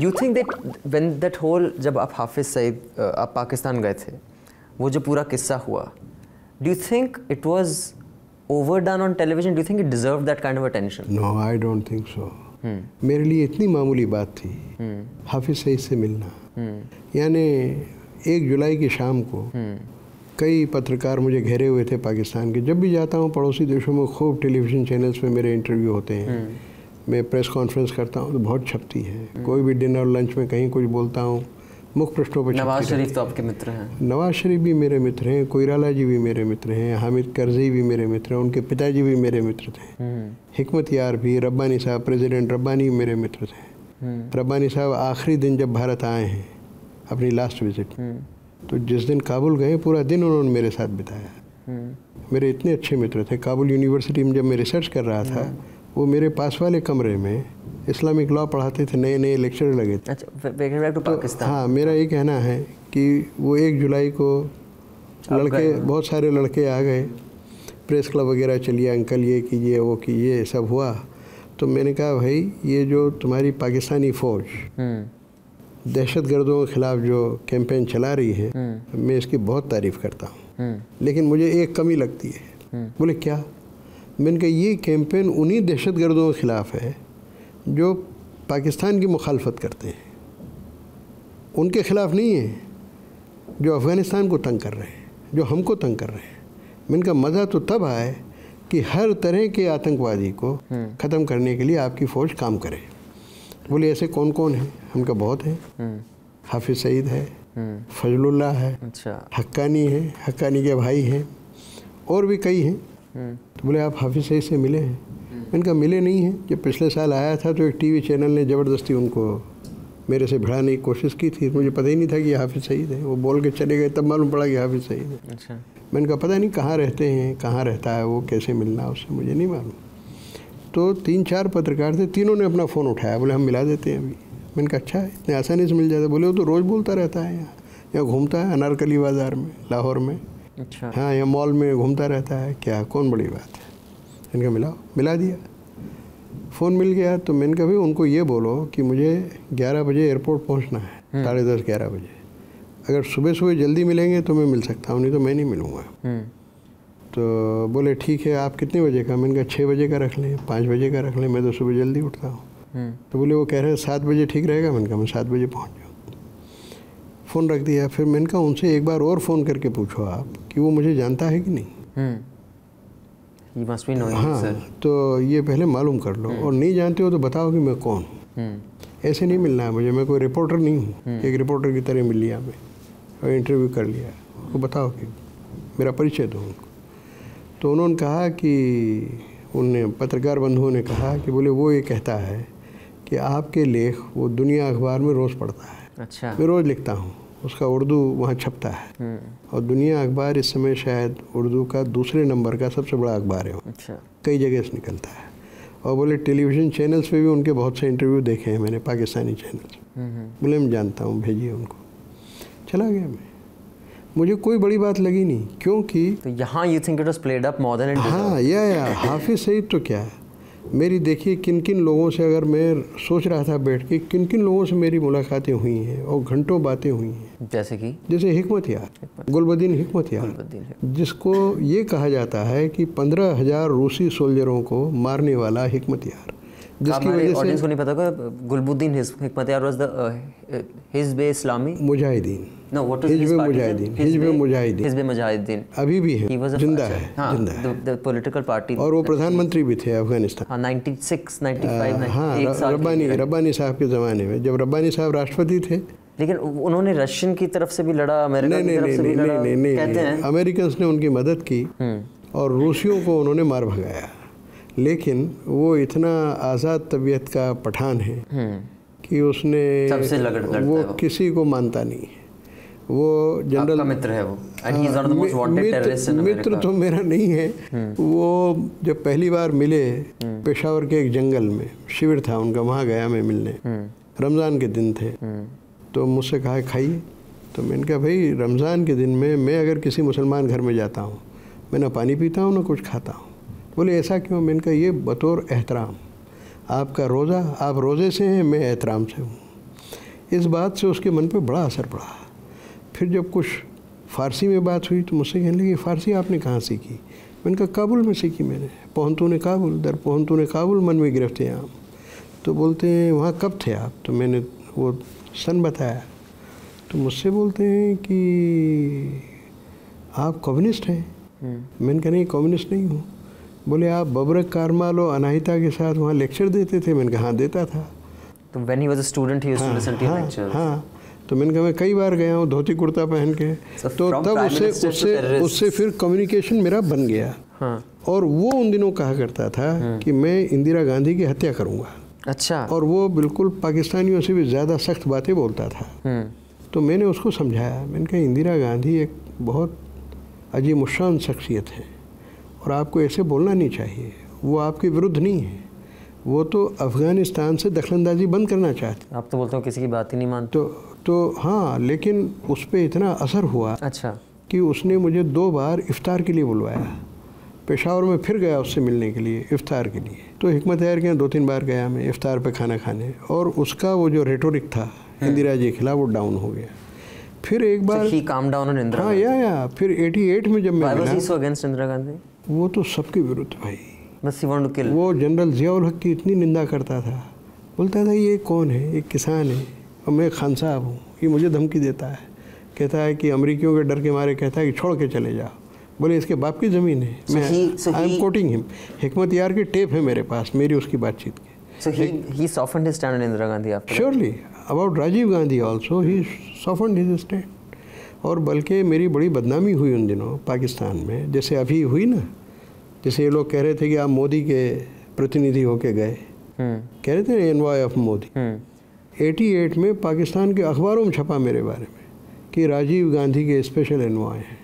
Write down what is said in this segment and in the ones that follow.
You think that when that whole, जब आप हाफिज़ सईद आप पाकिस्तान गए थे, वो जो पूरा किस्सा हुआ, do you think it was overdone on television? Do you think it deserved that kind of attention? No, I don't think so. मेरे लिए इतनी मामूली बात थी हाफिज़ सईद से मिलना। यानी 1 जुलाई की शाम को कई पत्रकार मुझे घेरे हुए थे पाकिस्तान के। जब भी जाता हूँ पड़ोसी देशों में खूब टेलीविज़न चैनल्स पे मेरे इंटरव्यू होते हैं। मैं प्रेस कॉन्फ्रेंस करता हूँ तो बहुत छपती है। कोई भी डिनर लंच में कहीं कुछ बोलता हूँ, मुख्य पृष्ठों पर। नवाज शरीफ तो आपके मित्र हैं। नवाज शरीफ भी मेरे मित्र हैं, कोइराला जी भी मेरे मित्र हैं, हामिद करज़ई भी मेरे मित्र हैं, उनके पिताजी भी मेरे मित्र थे। हिकमत यार भी, रब्बानी साहब, प्रेसिडेंट रब्बानी मेरे मित्र थे। रब्बानी साहब आखिरी दिन जब भारत आए हैं अपनी लास्ट विजिट, तो जिस दिन काबुल गए पूरा दिन उन्होंने मेरे साथ बिताया। मेरे इतने अच्छे मित्र थे। काबुल यूनिवर्सिटी में जब मैं रिसर्च कर रहा था, वो मेरे पास वाले कमरे में इस्लामिक लॉ पढ़ाते थे, नए नए लेक्चर लगे थे। अच्छा, पाकिस्तान। हाँ, मेरा ये कहना है कि वो 1 जुलाई को लड़के, बहुत सारे लड़के आ गए, प्रेस क्लब वगैरह चलिए, अंकल ये कीजिए वो कीजिए, सब हुआ। तो मैंने कहा भाई, ये जो तुम्हारी पाकिस्तानी फ़ौज दहशतगर्दों के ख़िलाफ़ जो कैंपेन चला रही है, मैं इसकी बहुत तारीफ़ करता हूँ, लेकिन मुझे एक कमी लगती है। बोले क्या? मैंने कहा ये कैंपेन उन्हीं दहशतगर्दों के ख़िलाफ़ है जो पाकिस्तान की मुखालफत करते हैं, उनके ख़िलाफ़ नहीं है जो अफ़गानिस्तान को तंग कर रहे हैं, जो हमको तंग कर रहे हैं। मैंने कहा मज़ा तो तब आए कि हर तरह के आतंकवादी को ख़त्म करने के लिए आपकी फ़ौज काम करे। बोले ऐसे कौन कौन है? हमका बहुत है। हाफिज़ सईद है, फजलुल्लाह है, हक्कानी है, हक्कानी के भाई हैं, और भी कई हैं। तो बोले आप हाफिज़ सईद से मिले हैं? मैंने कहा मिले नहीं हैं। जब पिछले साल आया था तो एक टीवी चैनल ने ज़बरदस्ती उनको मेरे से भिड़ाने की कोशिश की थी। मुझे पता ही नहीं था कि ये हाफिज़ सईद है। वो बोल के चले गए, तब मालूम पड़ा कि हाफिज़ सईद है। अच्छा। मैंने कहा पता नहीं कहाँ रहते हैं, कहाँ रहता है वो, कैसे मिलना उससे, मुझे नहीं मालूम। तो 3-4 पत्रकार थे, तीनों ने अपना फ़ोन उठाया, बोले हम मिला देते हैं अभी। मैंने कहा अच्छा है, इतने आसानी से मिल जाता? बोले वो तो रोज़ बोलता रहता है, यहाँ घूमता है अनारकली बाज़ार में, लाहौर में। अच्छा। हाँ, यहाँ मॉल में घूमता रहता है, क्या कौन बड़ी बात है। मैंने कहा मिलाओ, मिला दिया। फ़ोन मिल गया। तो मैंने कहा भाई उनको ये बोलो कि मुझे 11 बजे एयरपोर्ट पहुंचना है, 10:30-11 बजे। अगर सुबह सुबह जल्दी मिलेंगे तो मैं मिल सकता हूँ, नहीं तो मैं नहीं मिलूँगा। तो बोले ठीक है, आप कितने बजे का? मैंने कहा 6 बजे का रख लें, 5 बजे का रख लें, मैं तो सुबह जल्दी उठता हूँ। तो बोले वो कह रहे हैं 7 बजे ठीक रहेगा। मैंने कहा मैं 7 बजे पहुँच जाऊँ। फ़ोन रख दिया। फिर मैंने कहा उनसे एक बार और फ़ोन करके पूछो आप कि वो मुझे जानता है कि नहीं। You must be knowing, हाँ sir. तो ये पहले मालूम कर लो, और नहीं जानते हो तो बताओ कि मैं कौन हूँ। ऐसे नहीं मिलना है मुझे, मैं कोई रिपोर्टर नहीं हूँ। एक रिपोर्टर की तरह मिल लिया मैं और इंटरव्यू कर लिया। उनको बताओ कि मेरा परिचय दो उनको। तो उन्होंने कहा कि उनने पत्रकार बंधुओं ने कहा कि बोले वो ये कहता है कि आपके लेख वो दुनिया अखबार में रोज़ पढ़ता है। अच्छा। मैं रोज़ लिखता हूँ, उसका उर्दू वहाँ छपता है, और दुनिया अखबार इस समय शायद उर्दू का दूसरे नंबर का सबसे बड़ा अखबार है। अच्छा। कई जगह से निकलता है। और बोले टेलीविज़न चैनल्स पे भी उनके बहुत से इंटरव्यू देखे हैं मैंने, पाकिस्तानी चैनल्स। बोले मैं जानता हूँ, भेजिए उनको। चला गया मैं। मुझे कोई बड़ी बात लगी नहीं, क्योंकि तो यहाँ you think it was played up more than it deserved. हाँ, या हाफिज़ सईद तो क्या है, मेरी देखिए किन किन लोगों से, अगर मैं सोच रहा था बैठ के किन किन लोगों से मेरी मुलाकातें हुई हैं और घंटों बातें हुई हैं। जैसे हिकमत यार, गुलबदीन हिकमत यार, जिसको ये कहा जाता है कि 15,000 रूसी सोल्जरों को मारने वाला हिकमत यार, जिसकी वजह से ऑडियंस को नहीं पता होगा, गुलबुद्दीन हिकमत यार was the Hizb Islami Mujahideen. No, what was his party? Hizb Mujahideen अभी भी है, जिंदा है, जिंदा है। The political party। और वो प्रधानमंत्री भी थे अफगानिस्तान। हाँ, 96, 95। हाँ, रब्बानी साहब के ज़माने में, जब रब्बानी साहब राष्ट्रपति थे। लेकिन उन्होंने रशियन की तरफ से भी लड़ा, अमेरिका की तरफ से भी लड़ा, कहते हैं। अमेरिकन ने उनकी मदद की और रूसियों को उन्होंने मार भगाया। लेकिन वो इतना आज़ाद तबीयत का पठान है कि उसने वो किसी को मानता नहीं है। वो जनरल मित्र है वो, and he is one of the most wanted terrorists in America। मित्र तो मेरा नहीं है। वो जब पहली बार मिले पेशावर के एक जंगल में, शिविर था उनका, वहाँ गया मैं मिलने। रमज़ान के दिन थे। तो मुझसे कहा खाइए। तो मैंने कहा भाई रमज़ान के दिन में मैं अगर किसी मुसलमान घर में जाता हूँ, मैं ना पानी पीता हूँ ना कुछ खाता हूँ। बोले ऐसा क्यों? मैंने कहा ये बतौर एहतराम, आपका रोज़ा, आप रोज़े से हैं, मैं एहतराम से हूँ। इस बात से उसके मन पे बड़ा असर पड़ा। फिर जब कुछ फ़ारसी में बात हुई तो मुझसे कहने लगी फ़ारसी आपने कहाँ सीखी? मैंने कहा काबुल में सीखी मैंने। पहुँतूने काबुल दर पहुँतूने काबुल मन में गिरफ्ते आम। तो बोलते हैं वहाँ कब थे आप? तो मैंने वो सन बताया। तो मुझसे बोलते हैं कि आप कम्युनिस्ट हैं? मैंने कहा नहीं कम्युनिस्ट नहीं हूँ। बोले आप बबरक कारमाल और अनाहिता के साथ वहाँ लेक्चर देते थे? मैंने कहा हाँ देता था। तो when he was a student he used to listen to your lectures? हाँ। तो मैंने कहा मैं कई बार गया हूँ धोती कुर्ता पहन के। तो तब उससे फिर कम्युनिकेशन मेरा बन गया। हाँ। और वो उन दिनों कहा करता था कि मैं इंदिरा गांधी की हत्या करूँगा। अच्छा। और वो बिल्कुल पाकिस्तानियों से भी ज़्यादा सख्त बातें बोलता था। तो मैंने उसको समझाया, मैंने कहा इंदिरा गांधी एक बहुत अजीब शान शख्सियत है और आपको ऐसे बोलना नहीं चाहिए। वो आपके विरुद्ध नहीं है, वो तो अफ़गानिस्तान से दखलंदाजी बंद करना चाहते। आप तो बोलते हो किसी की बात ही नहीं मानते। तो हाँ, लेकिन उस पर इतना असर हुआ अच्छा कि उसने मुझे 2 बार इफ्तार के लिए बुलवाया। पेशावर में फिर गया उससे मिलने के लिए इफ्तार के लिए। तो हिकमत यार के यहाँ 2-3 बार गया मैं इफ्तार पे खाना खाने, और उसका वो जो रेटोरिक था इंदिरा जी के खिलाफ वो डाउन हो गया। फिर एक बार he calmed down on Indira हाँ या फिर 88 में जब मैं Why was he so against Indira Gandhi? वो तो सबके विरुद्ध भाई। बस he wanted to kill. वो जनरल ज़ियाउल हक की इतनी निंदा करता था, बोलता था ये कौन है, एक किसान है और मैं खान साहब हूँ, ये मुझे धमकी देता है, कहता है कि अमरीकियों के डर के मारे कहता है कि छोड़ के चले जाओ। बोले इसके बाप की ज़मीन है। मैं आई एम कोटिंग हिम, हिकमत यार की टेप है मेरे पास मेरी उसकी बातचीत की। So he softened his stand on Indira Gandhi after that? Surely about Rajiv Gandhi also he softened his stand। और बल्कि मेरी बड़ी बदनामी हुई उन दिनों पाकिस्तान में, जैसे अभी हुई ना, जैसे ये लोग कह रहे थे कि आप मोदी के प्रतिनिधि होके गए, कह रहे थे एनवॉय ऑफ मोदी। 88 में पाकिस्तान के अखबारों में छपा मेरे बारे में कि राजीव गांधी के स्पेशल एनवॉय हैं।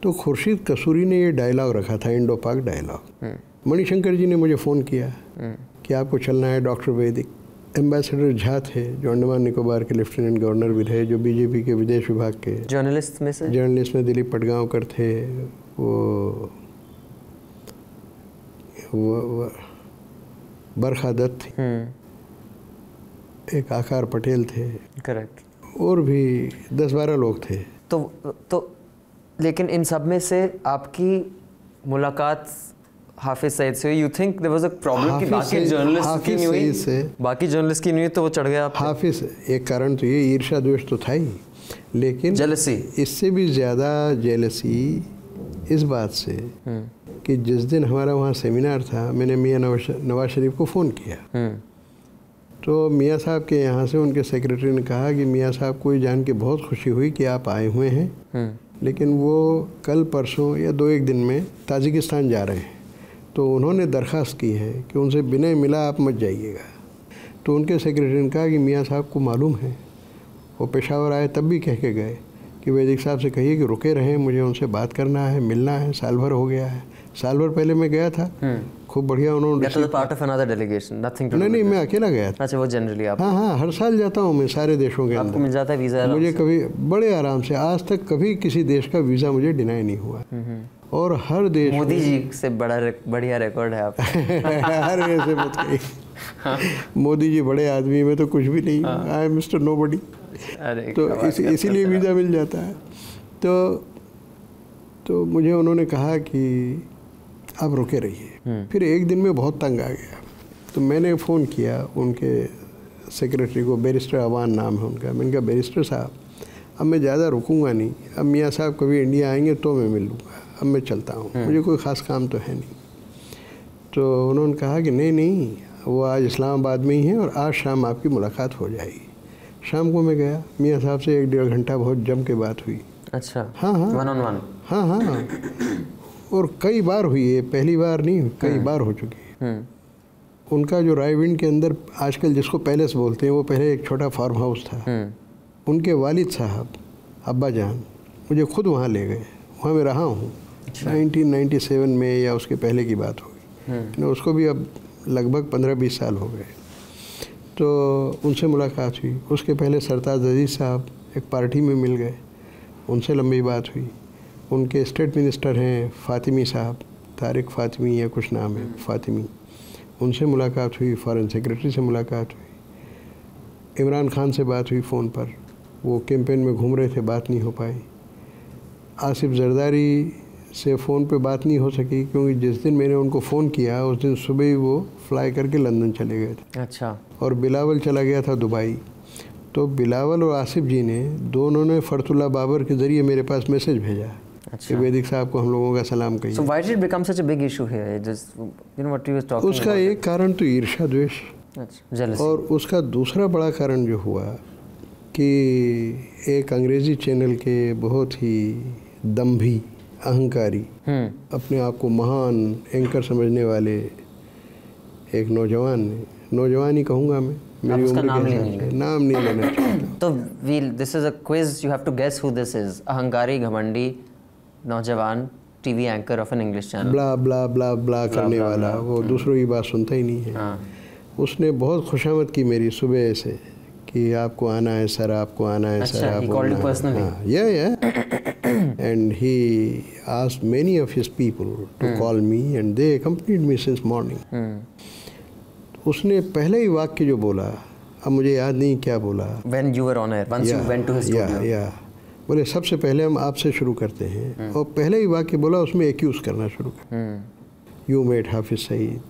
तो खुर्शीद कसूरी ने ये डायलॉग रखा था, इंडो पाक डायलॉग। मणिशंकर जी ने मुझे फ़ोन किया कि आपको चलना है डॉक्टर वैदिक। एम्बेसडर झा थे जो अंडमान निकोबार के लेफ्टिनेंट गवर्नर भी रहे, जो बीजेपी के विदेश विभाग के जर्नलिस्ट में से जर्नलिस्ट में दिलीप पटगांवकर थे, वो बरखा दत्त थी, एक आकार पटेल थे, करेक्ट, और भी 10-12 लोग थे। तो लेकिन इन सब में से आपकी मुलाकात हाफिज सईद से हुई। You think there was a problem कि बाकी जर्नलिस्ट की नहीं हुई? बाकी जर्नलिस्ट की नहीं हुई तो वो चढ़ गया। हाफिज एक कारण तो ये ईर्ष्या द्वेष तो था ही, लेकिन जेलसी, इससे भी ज़्यादा जेलसी इस बात से कि जिस दिन हमारा वहाँ सेमिनार था मैंने मियाँ नवाज शरीफ को फ़ोन किया। तो मियाँ साहब के यहाँ से उनके सेक्रेटरी ने कहा कि मियाँ साहब को ये जान के बहुत खुशी हुई कि आप आए हुए हैं, लेकिन वो कल परसों या 2-1 दिन में ताजिकिस्तान जा रहे हैं। तो उन्होंने दरख्वास्त की है कि उनसे बिना मिला आप मत जाइएगा। तो उनके सेक्रेटरी ने कहा कि मियाँ साहब को मालूम है, वो पेशावर आए तब भी कह के गए कि वैदिक साहब से कहिए कि रुके रहें, मुझे उनसे बात करना है, मिलना है। साल भर हो गया है, साल भर पहले मैं गया था, खूब बढ़िया उन्होंने। नहीं, मैं अकेला गया था। अच्छा, वो जनरली आप? हाँ, हर साल जाता हूँ मैं सारे देशों के अंदर। आपको मिल जाता है वीज़ा? मुझे कभी बड़े आराम से, आज तक कभी किसी देश का वीज़ा मुझे डिनाई नहीं हुआ। और हर देश मोदी जी से बढ़िया रिकॉर्ड है आप। हर ऐसे मत कहिए, मोदी जी बड़े आदमी में तो कुछ भी नहीं, आई एम मिस्टर नोबडी। तो इसीलिए वीज़ा मिल जाता है। तो मुझे उन्होंने कहा कि आप रुके रहिए। फिर एक दिन में बहुत तंग आ गया, तो मैंने फ़ोन किया उनके सेक्रेटरी को, बैरिस्टर अवान नाम है उनका। मैंने कहा बैरिस्टर साहब, अब मैं ज़्यादा रुकूंगा नहीं, अब मियाँ साहब कभी इंडिया आएंगे तो मैं मिल लूँगा, अब मैं चलता हूँ, मुझे कोई ख़ास काम तो है नहीं। तो उन्होंने कहा कि नहीं, वो आज इस्लामाबाद में ही है और आज शाम आपकी मुलाकात हो जाएगी। शाम को मैं गया, मियाँ साहब से 1-1.5 घंटा बहुत जम के बात हुई। अच्छा, हाँ, 1-on-1? हाँ, और कई बार हुई है, पहली बार नहीं, कई बार हो चुकी है। उनका जो रायविंड के अंदर आजकल जिसको पैलेस बोलते हैं, वो पहले एक छोटा फार्म हाउस था। उनके वालिद साहब अब्बा जान मुझे खुद वहाँ ले गए, वहाँ मैं रहा हूँ। 1997 में या उसके पहले की बात होगी, उसको भी अब लगभग 15-20 साल हो गए। तो उनसे मुलाकात हुई। उसके पहले सरताज अजीज़ साहब एक पार्टी में मिल गए, उनसे लंबी बात हुई। उनके स्टेट मिनिस्टर हैं फ़ातिमी साहब, तारिक फ़ातिमी या कुछ नाम है, फ़ातिमी, उनसे मुलाकात हुई। फॉरेन सेक्रेटरी से मुलाकात हुई। इमरान खान से बात हुई फ़ोन पर, वो कैंपेन में घूम रहे थे, बात नहीं हो पाई। आसिफ जरदारी से फ़ोन पे बात नहीं हो सकी क्योंकि जिस दिन मैंने उनको फ़ोन किया उस दिन सुबह ही वो फ्लाई करके लंदन चले गए थे। अच्छा। और बिलावल चला गया था दुबई। तो बिलावल और आसिफ जी ने दोनों ने फ़रतुल्ला बाबर के ज़रिए मेरे पास मैसेज भेजा कि वैदिक साहब को हम लोगों का सलाम कहिए। So why did it become such a big issue here? Just, you know what you were talking उसका about? एक कारण तो ईर्ष्या द्वेष, jealousy. और उसका दूसरा बड़ा कारण जो हुआ कि एक अंग्रेज़ी चैनल के बहुत ही दम्भी, अहंकारी, अपने आप को महान एंकर समझने वाले एक नौजवान ने, नौजवान ही कहूँगा मैं, मेरी उम्र के हिसाब से नाम नहीं लेना चाहता। तो this is a quiz, you have to guess who this is. अहंकारी, घमंडी, नौजवान TV anchor of an English channel, blah blah blah blah करने वाला, वो दूसरों की बात सुनता ही नहीं है। उसने बहुत खुशामद की मेरी सुबह से कि आपको आना है सर, आपको आना है सर, आपको आना है। And he asked many of his people to call me and they accompanied me since morning. उसने पहले ही वाक्य जो बोला, अब मुझे याद नहीं क्या बोला, When you were on air, once you went to his studio. बोले सबसे पहले हम आपसे शुरू करते हैं, और पहले ही वाक्य बोला उसमें एक्यूज करना शुरू कर, यू मेट हाफिज सईद।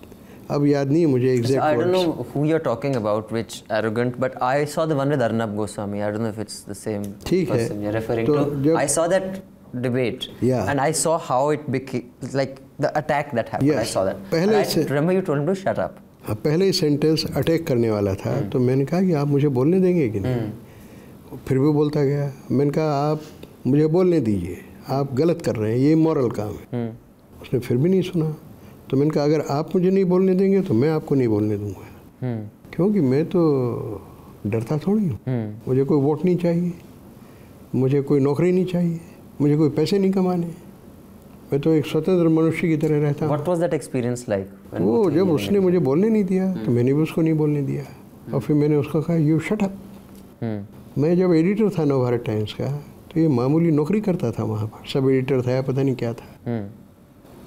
अब याद नहीं है मुझे exact I don't know who you're talking about, which arrogant, but I saw the one with Arnab Goswami. I don't know if it's the same person you're referring to. I saw that debate, and I saw how it became, like the attack that happened. I saw that. पहले I remember you told him to shut up. पहले ही sentence attack करने वाला था, तो मैंने कहा कि आप मुझे बोलने देंगे कि नहीं। फिर भी बोलता गया। मैंने कहा आप मुझे बोलने दीजिए, आप गलत कर रहे हैं, ये मॉरल काम है। उसने फिर भी नहीं सुना। तो मैंने कहा अगर आप मुझे नहीं बोलने देंगे तो मैं आपको नहीं बोलने दूंगा, क्योंकि मैं तो डरता थोड़ी हूँ। मुझे कोई वोट नहीं चाहिए, मुझे कोई नौकरी नहीं चाहिए, मुझे कोई पैसे नहीं कमाने, मैं तो एक स्वतंत्र मनुष्य की तरह रहता हूँ। What was that experience like? वो जब उसने मुझे बोलने नहीं दिया तो मैंने भी उसको नहीं बोलने दिया, और फिर मैंने उसको कहा यू शट अप। मैं जब एडिटर था नवभारत टाइम्स का, तो ये मामूली नौकरी करता था वहाँ पर, सब एडिटर था या पता नहीं क्या था,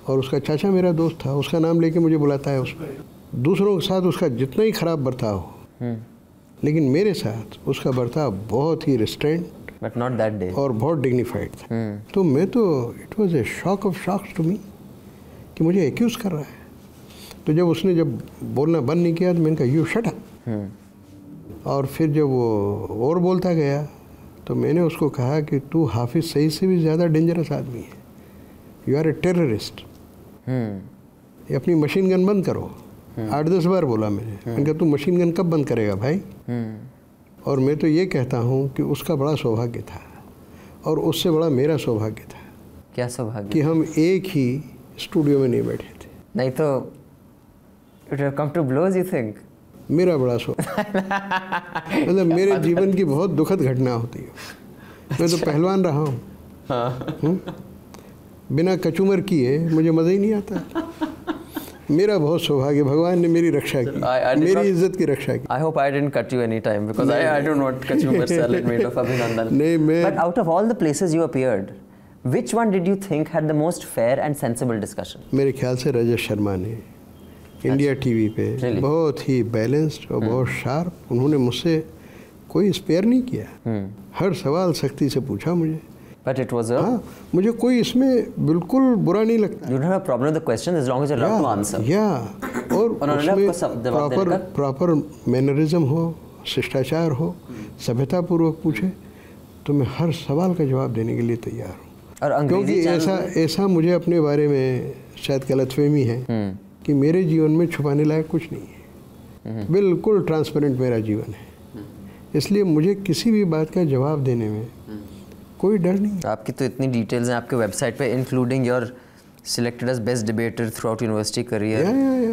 और उसका चाचा मेरा दोस्त था, उसका नाम लेके मुझे बुलाता है। उसमें दूसरों के साथ उसका जितना ही खराब बर्ताव हो, लेकिन मेरे साथ उसका बर्ताव बहुत ही restraint But not that day. और बहुत डिग्निफाइड था। तो मैं तो it was a shock of shocks to me कि मुझे एक्यूज कर रहा है। तो जब उसने बोलना बंद नहीं किया तो मैंने कहा यू शट अप। और फिर जब वो और बोलता गया तो मैंने उसको कहा कि तू हाफिज सईद से भी ज़्यादा डेंजरस आदमी है, यू आर ए टेररिस्ट। ये अपनी मशीन गन बंद करो। 8-10 बार बोला मैंने कहा तू मशीन गन कब बंद करेगा भाई। और मैं तो ये कहता हूँ कि उसका बड़ा सौभाग्य था और उससे बड़ा मेरा सौभाग्य था। क्या सौभाग्य? कि हम एक ही स्टूडियो में नहीं बैठे थे, नहीं तो it would have come to blows, you think? मेरा बड़ा सौभाग्य मतलब मेरे जीवन की बहुत दुखद घटना होती है। मैं तो पहलवान रहा हूँ, बिना कचूमर किए मुझे मज़ा ही नहीं आता। मेरा बहुत सौभाग्य, भगवान ने मेरी रक्षा की, मेरी इज्जत की रक्षा की। I hope I didn't cut you any time because I don't want kachumar salad made of Abhinandan. नहीं मैं। But out of all the places you appeared, which one did you think had the most fair and sensible discussion? मेरे ख्याल से रजत शर्मा ने India TV पे बहुत ही balanced और बहुत शार्प, उन्होंने मुझसे कोई स्पेयर नहीं किया, हर सवाल सख्ती से पूछा मुझे। But it was a... हाँ, मुझे कोई इसमें बिल्कुल बुरा नहीं लगता। You don't have a problem with the question as long as you're allowed to answer. और उसमें प्रॉपर मैनरिज्म हो, शिष्टाचार हो, सभ्यतापूर्वक पूछे तो मैं हर सवाल का जवाब देने के लिए तैयार हूँ। क्योंकि ऐसा मुझे अपने बारे में शायद गलतफहमी है कि मेरे जीवन में छुपाने लायक कुछ नहीं है, बिल्कुल ट्रांसपेरेंट मेरा जीवन है। इसलिए मुझे किसी भी बात का जवाब देने में कोई डर नहीं। आपकी तो इतनी डिटेल्स हैं आपके वेबसाइट पे, including your selected as best debater throughout university career,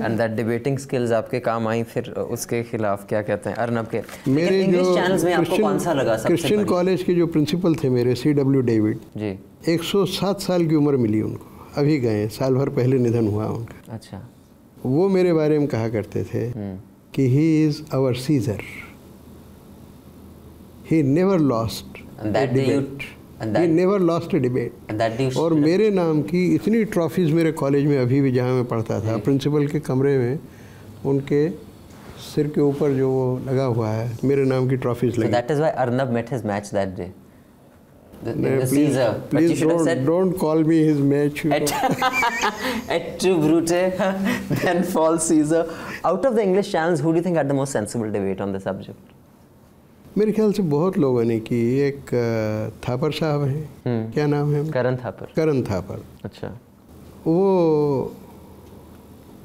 and that debating skills आपके काम आई फिर उसके खिलाफ क्या कहते हैं अर्नब के। मेरे इंग्लिश चैनल्स में आपको कौन सा लगा सबसे? क्रिश्चियन कॉलेज के जो प्रिंसिपल थे मेरे C.W. डेविड जी, 107 साल की उम्र मिली उनको, अभी गए, साल भर पहले निधन हुआ उनका। अच्छा। वो मेरे बारे में कहा करते थे कि he is our Caesar, he never lost he never lost a debate। और मेरे नाम की इतनी ट्रॉफीज़ मेरे कॉलेज में अभी भी, जहाँ मैं पढ़ता था, प्रिंसिपल के कमरे में उनके सिर के ऊपर जो वो लगा हुआ है, मेरे नाम की ट्रॉफीज So लगी। that is why Arnab met his match that day. The Please, Caesar. But you please should have said don't call me his match. et tu brute, then fall Caesar. Out of the English channels, who do you think had the most sensible debate on the subject? मेरे ख्याल से बहुत लोगों ने की। एक थापर साहब हैं, क्या नाम है? Karan Thapar. करण थापर। अच्छा। वो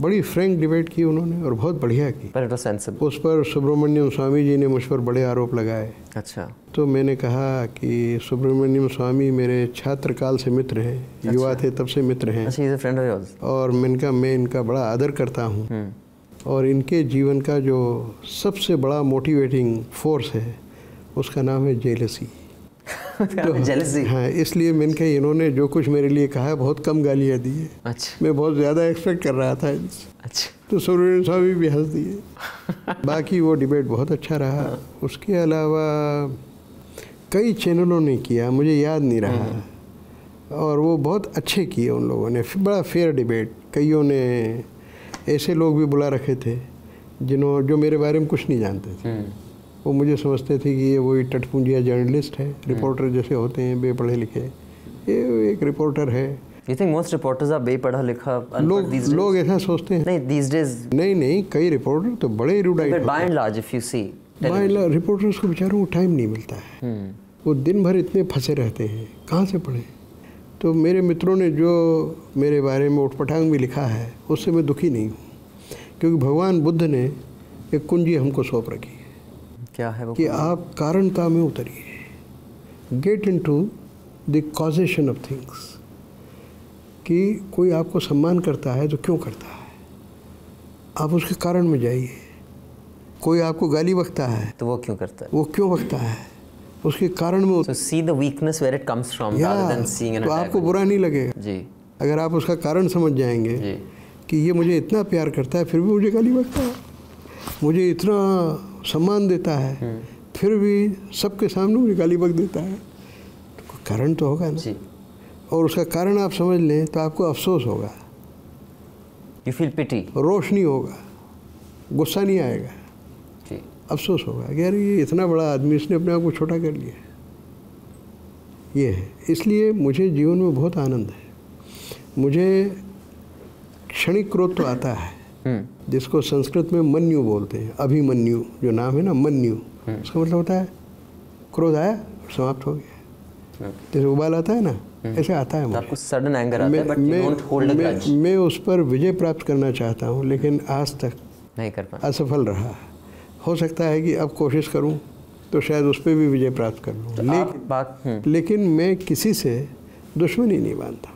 बड़ी फ्रैंक डिबेट की उन्होंने और बहुत बढ़िया की। But it was sensible. उस पर सुब्रमण्यम स्वामी जी ने मुझ पर बड़े आरोप लगाए। अच्छा। तो मैंने कहा कि सुब्रमण्यम स्वामी मेरे छात्र काल से मित्र हैं, युवा थे तब से मित्र हैं। अच्छा, he is a friend of yours. और मैं इनका बड़ा आदर करता हूँ। और इनके जीवन का जो सबसे बड़ा मोटिवेटिंग फोर्स है उसका नाम है जेलसी। Jealousy. हाँ, इसलिए मैंने कहा इन्होंने जो कुछ मेरे लिए कहा है बहुत कम गालियाँ दी है। अच्छा। मैं बहुत ज़्यादा एक्सपेक्ट कर रहा था इनसे। अच्छा। तो सुब्रमण्यम स्वामी भी हंस दिए। बाकी वो डिबेट बहुत अच्छा रहा। उसके अलावा कई चैनलों ने किया, मुझे याद नहीं रहा। और वो बहुत अच्छे किए उन लोगों ने, बड़ा फेयर डिबेट। कईयों ने ऐसे लोग भी बुला रखे थे जो मेरे बारे में कुछ नहीं जानते थे। वो मुझे समझते थे कि ये वही टटपुंजिया जर्नलिस्ट है, रिपोर्टर जैसे होते हैं, बेपढ़े लिखे। ये एक रिपोर्टर है। You think most reporters are बेपढ़ा लिखा? लोग ऐसा सोचते हैं। नहीं, these days. नहीं, कई रिपोर्टर तो बड़े erudite But by and large, if you see. By and large reporters को बेचारों को टाइम नहीं मिलता है। वो दिन भर इतने फंसे रहते हैं, कहाँ से पढ़ें। तो मेरे मित्रों ने जो मेरे बारे में उठपटांग भी लिखा है उससे मैं दुखी नहीं हूँ, क्योंकि भगवान बुद्ध ने एक कुंजी हमको सौंप रखी है। क्या है वो? कि आप कारणता में उतरिए, get into the causation of things. कि कोई आपको सम्मान करता है तो क्यों करता है, आप उसके कारण में जाइए। कोई आपको गाली बकता है तो वो क्यों करता है, वो क्यों बकता है, उसके कारण में। So see the weakness where it comes from rather than seeing an तो attack. आपको बुरा नहीं लगेगा जी। अगर आप उसका कारण समझ जाएंगे जी। कि ये मुझे इतना प्यार करता है फिर भी मुझे गाली बकता है, मुझे इतना सम्मान देता है फिर भी सबके सामने मुझे गाली बक देता है, तो कारण तो होगा ना जी। और उसका कारण आप समझ लें तो आपको अफसोस होगा, You feel pity. रोष नहीं होगा, गुस्सा नहीं आएगा, जी। अफसोस होगा कि यार ये इतना बड़ा आदमी, इसने अपने आप को छोटा कर लिया। ये है, इसलिए मुझे जीवन में बहुत आनंद है। मुझे क्षणिक क्रोध तो आता है, जिसको संस्कृत में मन्यु बोलते हैं। अभिमन्यु जो नाम है ना, मन्यु, उसका मतलब होता है क्रोध आया समाप्त हो गया। जैसे उबाल आता है ना, ऐसे आता है मुझे। आपको सडन एंगर आता है, but you don't hold a grudge. मैं उस पर विजय प्राप्त करना चाहता हूँ, लेकिन आज तक नहीं कर पाया। असफल रहा। हो सकता है कि अब कोशिश करूं तो शायद उस पर भी विजय प्राप्त कर लूँ। लेकिन मैं किसी से दुश्मनी नहीं मानता,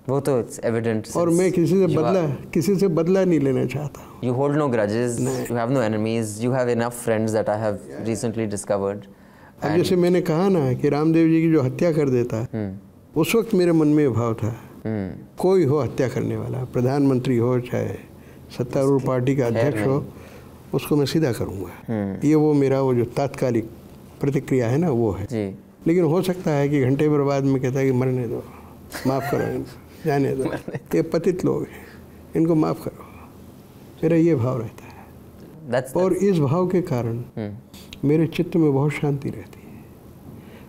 वो तो it's evident. और मैं किसी से बदला नहीं लेना चाहता। You hold no grudges, you have no enemies, you have enough friends that I have recently discovered. अब जैसे मैंने कहा ना कि रामदेव जी की जो हत्या कर देता, उस वक्त मेरे मन में भाव था कोई हो हत्या करने वाला, प्रधानमंत्री हो चाहे सत्तारूढ़ पार्टी का अध्यक्ष हो, उसको मैं सीधा करूँगा। ये वो मेरा वो जो तात्कालिक प्रतिक्रिया है ना, वो है जी। लेकिन हो सकता है कि घंटे भर बाद में कहता है कि मरने दो, माफ़ करो, जाने दो, ये पतित लोग हैं, इनको माफ़ करो। मेरा ये भाव रहता है। और इस भाव के कारण मेरे चित्त में बहुत शांति रहती है।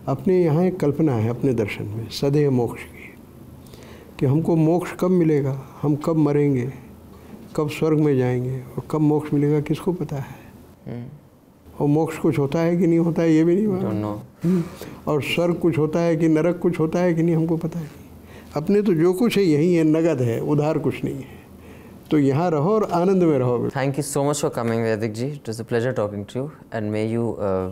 अपने यहाँ एक कल्पना है अपने दर्शन में सदैव मोक्ष की, कि हमको मोक्ष कब मिलेगा, हम कब मरेंगे, कब स्वर्ग में जाएंगे और कब मोक्ष मिलेगा किसको पता है। और मोक्ष कुछ होता है कि नहीं होता है ये भी नहीं मालूम, और स्वर्ग कुछ होता है कि नरक कुछ होता है कि नहीं हमको पता है। अपने तो जो कुछ है यही है, नगद है, उधार कुछ नहीं है। तो यहाँ रहो और आनंद में रहो। Thank you so much for coming, Vaidik ji. It was a pleasure talking to you, and may you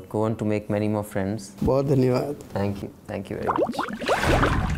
go on to make many more friends. बहुत धन्यवाद। Thank you very much.